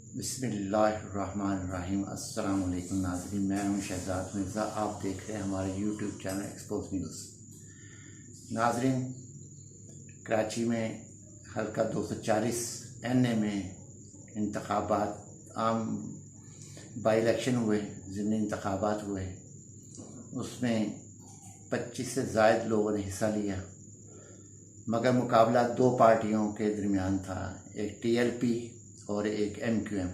बिस्मिल्लाहिर्रहमानिर्रहीम। अस्सलाम वालेकुम नाज़रीन, मैं हूं शहजाद मिर्ज़ा। आप देख रहे हैं हमारे यूट्यूब चैनल एक्सपोज न्यूज़। नाज़रीन, कराची में हल्का 240 NA में इंतखाबात आम बाई इलेक्शन हुए, ज़िमनी इंतखाबात हुए। उसमें 25 से ज़ायद लोगों ने हिस्सा लिया, मगर मुकाबला दो पार्टियों के दरमियान था, एक TLP और एक MQM,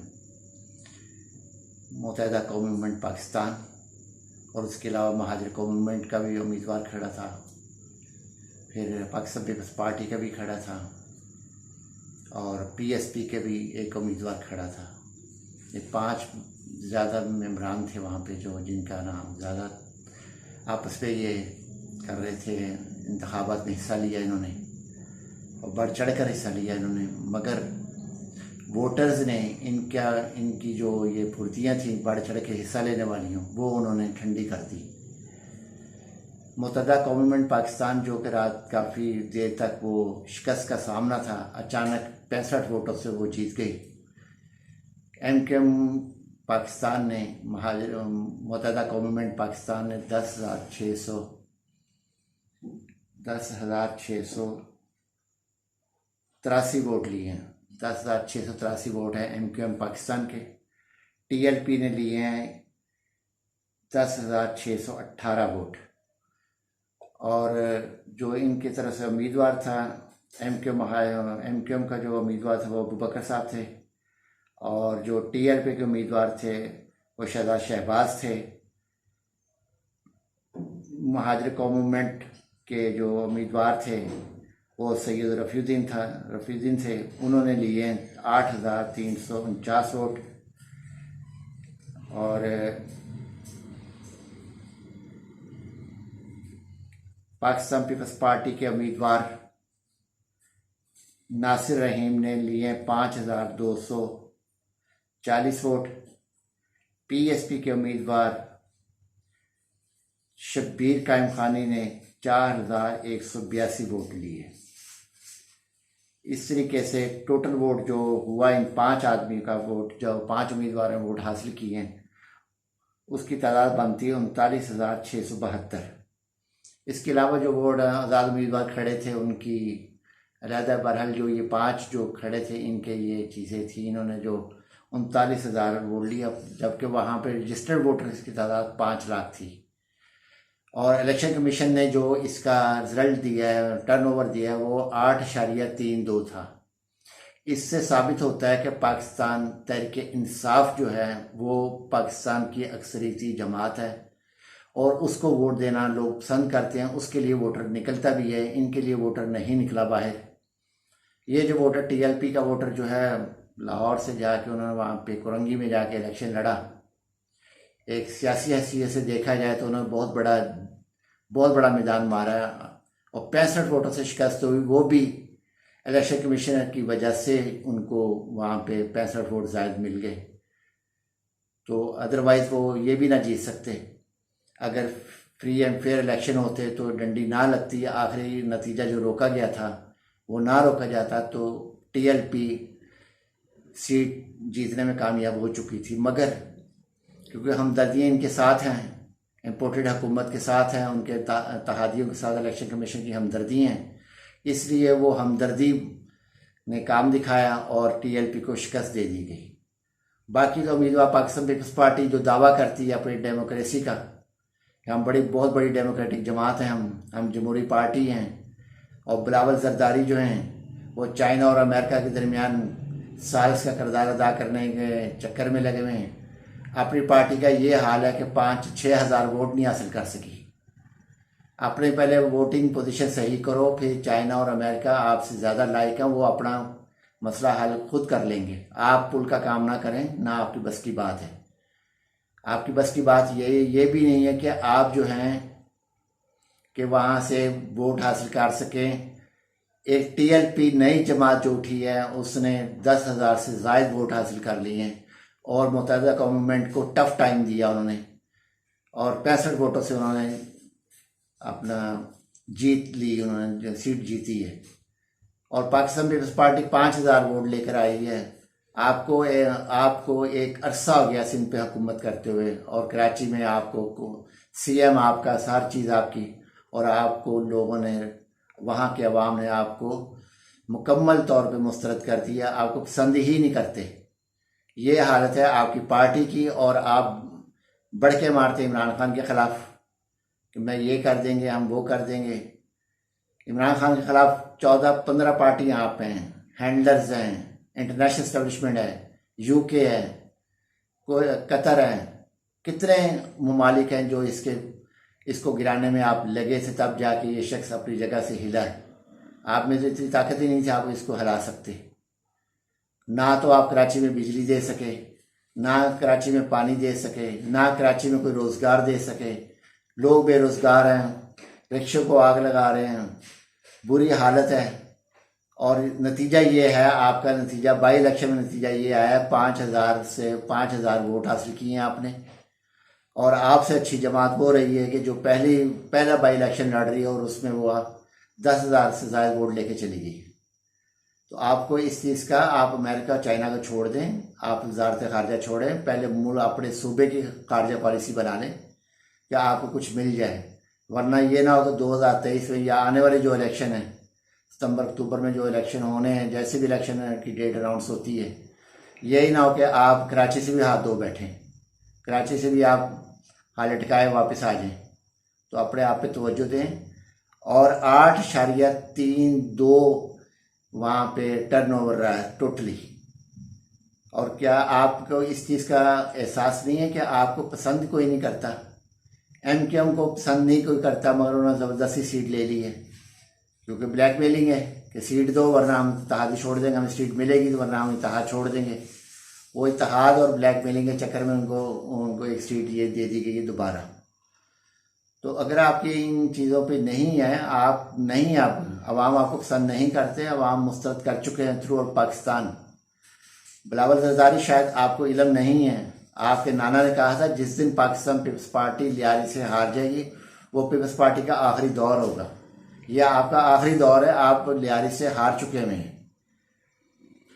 मुत्तहिदा कौमी मूवमेंट पाकिस्तान, और उसके अलावा महाजिर कौमी मूवमेंट का भी उम्मीदवार खड़ा था, फिर पाकिस्तान पीपल्स पार्टी का भी खड़ा था और PSP के भी एक उम्मीदवार खड़ा था। ये 5 ज़्यादा मेंबरान थे वहाँ पे, जो जिनका नाम ज़्यादा आपस पे ये कर रहे थे, इंतखाबात में हिस्सा लिया इन्होंने और बढ़ चढ़ कर हिस्सा लिया इन्होंने। मगर वोटर्स ने इनकी जो ये फुर्तियाँ थी बढ़ चढ़ के हिस्सा लेने वाली हों, वो उन्होंने ठंडी कर दी। मुत्तहिदा कौमी मूवमेंट पाकिस्तान, जो कि रात काफ़ी देर तक वो शिकस्त का सामना था, अचानक 65 वोटों से वो जीत गई। MQM पाकिस्तान ने मुत्तहिदा कौमी मूवमेंट पाकिस्तान ने 10,683 वोट लिए हैं। 10,683 वोट हैं MQM पाकिस्तान के। TLP ने लिए हैं 10,618 वोट, और जो इनकी तरफ से उम्मीदवार था, MQM का जो उम्मीदवार था वो अबू बकर साहब थे, और जो TLP के उम्मीदवार थे वो शहजाद शहबाज थे। महाजिर कौमी मूवमेंट के जो उम्मीदवार थे वो सैयद रफ़ीउद्दीन थे। उन्होंने लिए 8,349 वोट, और पाकिस्तान पीपल्स पार्टी के उम्मीदवार नासिर रहीम ने लिए 5,240 वोट। PSP के उम्मीदवार शब्बीर कायम खानी ने 4,182 वोट लिए। इस तरीके से टोटल वोट जो हुआ, इन 5 आदमी का वोट, जो 5 उम्मीदवारों ने वोट हासिल किए हैं, उसकी तादाद बनती है 39,672। इसके अलावा जो वोट आज़ाद उम्मीदवार खड़े थे उनकी अलहदा, बहरहाल जो ये 5 जो खड़े थे इनके ये चीज़ें थी, इन्होंने जो 39,000 वोट लिया, जबकि वहाँ पर रजिस्टर्ड वोटर्स की तादाद 5 लाख थी। और इलेक्शन कमीशन ने जो इसका रिज़ल्ट दिया है, टर्नओवर दिया है, वो 8.32 था। इससे साबित होता है कि पाकिस्तान तहरीक इंसाफ जो है वो पाकिस्तान की अक्सरियती जमात है और उसको वोट देना लोग पसंद करते हैं। उसके लिए वोटर निकलता भी है, इनके लिए वोटर नहीं निकला बाहर। ये जो वोटर TLP का वोटर जो है, लाहौर से जाके उन्होंने वहाँ पे कुरंगी में जाके इलेक्शन लड़ा। एक सियासी हैसियत से देखा जाए तो उन्होंने बहुत बड़ा मैदान मारा और 65 वोटों से शिकस्त हुई। वो भी इलेक्शन कमिश्नर की वजह से उनको वहाँ पे 65 वोट ज़ायद मिल गए। तो अदरवाइज़ वो ये भी ना जीत सकते। अगर फ्री एंड फेयर इलेक्शन होते तो डंडी ना लगती, आखिरी नतीजा जो रोका गया था वो ना रोका जाता तो TLP सीट जीतने में कामयाब हो चुकी थी। मगर क्योंकि हमदर्दियाँ इनके साथ हैं, इम्पोर्टेड हुकूमत के साथ हैं, उनके तहादियों के साथ इलेक्शन कमीशन की हमदर्दी हैं, इसलिए वो हमदर्दी ने काम दिखाया और TLP को शिकस्त दे दी गई। बाकी तो उम्मीदवार पाकिस्तान पीपल्स पार्टी जो दावा करती है अपनी डेमोक्रेसी का, हम बहुत बड़ी डेमोक्रेटिक जमात हैं, हम जमहूरी पार्टी हैं, और बिलावल जरदारी जो हैं वो चाइना और अमेरिका के दरमियान साजिश का किरदार अदा करने के चक्कर में लगे हुए हैं। अपनी पार्टी का ये हाल है कि 5-6 हज़ार वोट नहीं हासिल कर सकी। अपने पहले वोटिंग पोजीशन सही करो, फिर चाइना और अमेरिका आपसे ज़्यादा लायक हैं, वो अपना मसला हल खुद कर लेंगे। आप पुल का काम ना करें, ना आपकी बस की बात है। आपकी बस की बात ये भी नहीं है कि आप जो हैं कि वहाँ से वोट हासिल कर सकें। एक TLP नई जमात जो उठी है उसने 10,000 से ज़ायद वोट हासिल कर लिए हैं और मुत्तहिदा कौमी मूवमेंट को टफ टाइम दिया उन्होंने, और 65 वोटों से उन्होंने अपना जीत ली, उन्होंने सीट जीती है। और पाकिस्तान पीपल्स पार्टी 5,000 वोट लेकर आई है आपको एक अरसा हो गया सिंध पे हुकूमत करते हुए, और कराची में आपको सीएम आपका, हर चीज़ आपकी, और आपको लोगों ने, वहाँ के अवाम ने आपको मुकम्मल तौर पे मुस्तरद कर दिया, आपको पसंद ही नहीं करते। ये हालत है आपकी पार्टी की, और आप बढ़ के मारते इमरान खान के ख़िलाफ़ कि मैं ये कर देंगे, हम वो कर देंगे। इमरान खान के ख़िलाफ़ 14-15 पार्टियाँ आप हैं, हैंडलर्स हैं, इंटरनेशनल एस्टेब्लिशमेंट है, यूके है, कोई कतर है, कितने ममालिक हैं जो इसको गिराने में आप लगे थे, तब जाके ये शख्स अपनी जगह से हिला है। आप में तो इतनी ताकत ही नहीं थी आप इसको हिला सकते। ना तो आप कराची में बिजली दे सके, ना कराची में पानी दे सके, ना कराची में कोई रोज़गार दे सके। लोग बेरोज़गार हैं, रिक्शों को आग लगा रहे हैं, बुरी हालत है। और नतीजा ये है, आपका नतीजा बाई इलेक्शन में नतीजा ये आया है, 5,000 वोट हासिल किए हैं आपने। और आपसे अच्छी जमात वो रही है कि जो पहला बाई इलेक्शन लड़ रही है, और उसमें वो 10,000 से ज़्यादा वोट लेके चली गई। तो आपको इस चीज़ का, आप अमेरिका चाइना को छोड़ दें, आप वजारत ख़ारजा छोड़ें, पहले मूल अपने सूबे की ख़ारजा पॉलिसी बना लें कि आपको कुछ मिल जाए। वरना ये ना हो कि 2023 में या आने वाले जो इलेक्शन है, सितंबर अक्टूबर में जो इलेक्शन होने हैं, जैसे भी इलेक्शन की डेट अनाउंस होती है, यही ना हो कि आप कराची से भी हाथ धो बैठें, कराची से भी आप हाथ लटकाए वापस आ जाएं। तो अपने आप पे तवज्जो दें। और 8.32 वहाँ पे टर्नओवर रहा है टोटली। और क्या आपको इस चीज़ का एहसास नहीं है कि आपको पसंद कोई नहीं करता? MKM को पसंद नहीं कोई करता, मगर उन्होंने ज़बरदस्ती सीट ले ली है, क्योंकि ब्लैकमेलिंग है कि सीट दो वरना हम इत्तेहाद छोड़ देंगे, हमें सीट मिलेगी तो वरना हम इत्तेहाद छोड़ देंगे। वो इत्तेहाद और ब्लैकमेलिंग के चक्कर में उनको एक सीट ये दे दी गई दोबारा। तो अगर आपकी इन चीज़ों पे नहीं है, आप अवाम आपको पसंद नहीं करते, अवाम मुस्तरद कर चुके हैं थ्रू आउट पाकिस्तान। बिलावल जरदारी शायद आपको इल्म नहीं है, आपके नाना ने कहा था जिस दिन पाकिस्तान पीपल्स पार्टी लियारी से हार जाएगी वो पीपल्स पार्टी का आखिरी दौर होगा। यह आपका आखिरी दौर है, आप लियारी से हार चुके हैं।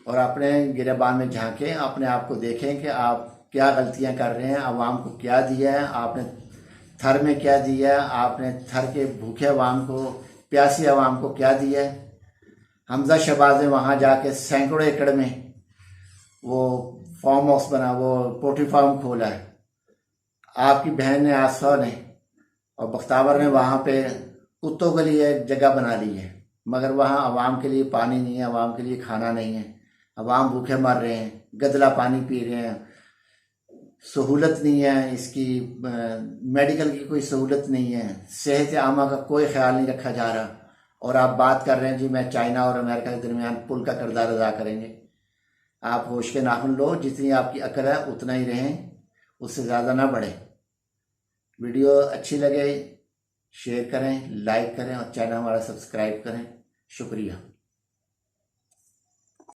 और अपने गिरेबान में झांकें, अपने आप को देखें कि आप क्या गलतियां कर रहे हैं, अवाम को क्या दिया है आपने, थर में क्या दिया है आपने, थर के भूखे अवाम को, प्यासी अवाम को क्या दिया है। हमजा शहबाज ने वहाँ जाके सैकड़ों एकड़ में वो फार्म हाउस बना, वो पोल्ट्री फार्म खोला है। आपकी बहन ने, आसफा ने और बख्तावर ने वहाँ पे कुत्तों के लिए जगह बना ली है, मगर वहाँ अवाम के लिए पानी नहीं है, अवाम के लिए खाना नहीं है, अवाम भूखे मर रहे हैं, गदला पानी पी रहे हैं, सहूलत नहीं है, इसकी मेडिकल की कोई सहूलत नहीं है, सेहत आमा का कोई ख्याल नहीं रखा जा रहा। और आप बात कर रहे हैं जी मैं चाइना और अमेरिका के दरमियान पुल का किरदार अदा करेंगे। आप होश के नाखून लो, जितनी आपकी अकल है उतना ही रहें, उससे ज़्यादा ना बढ़े। वीडियो अच्छी लगे शेयर करें, लाइक करें और चैनल हमारा सब्सक्राइब करें। शुक्रिया।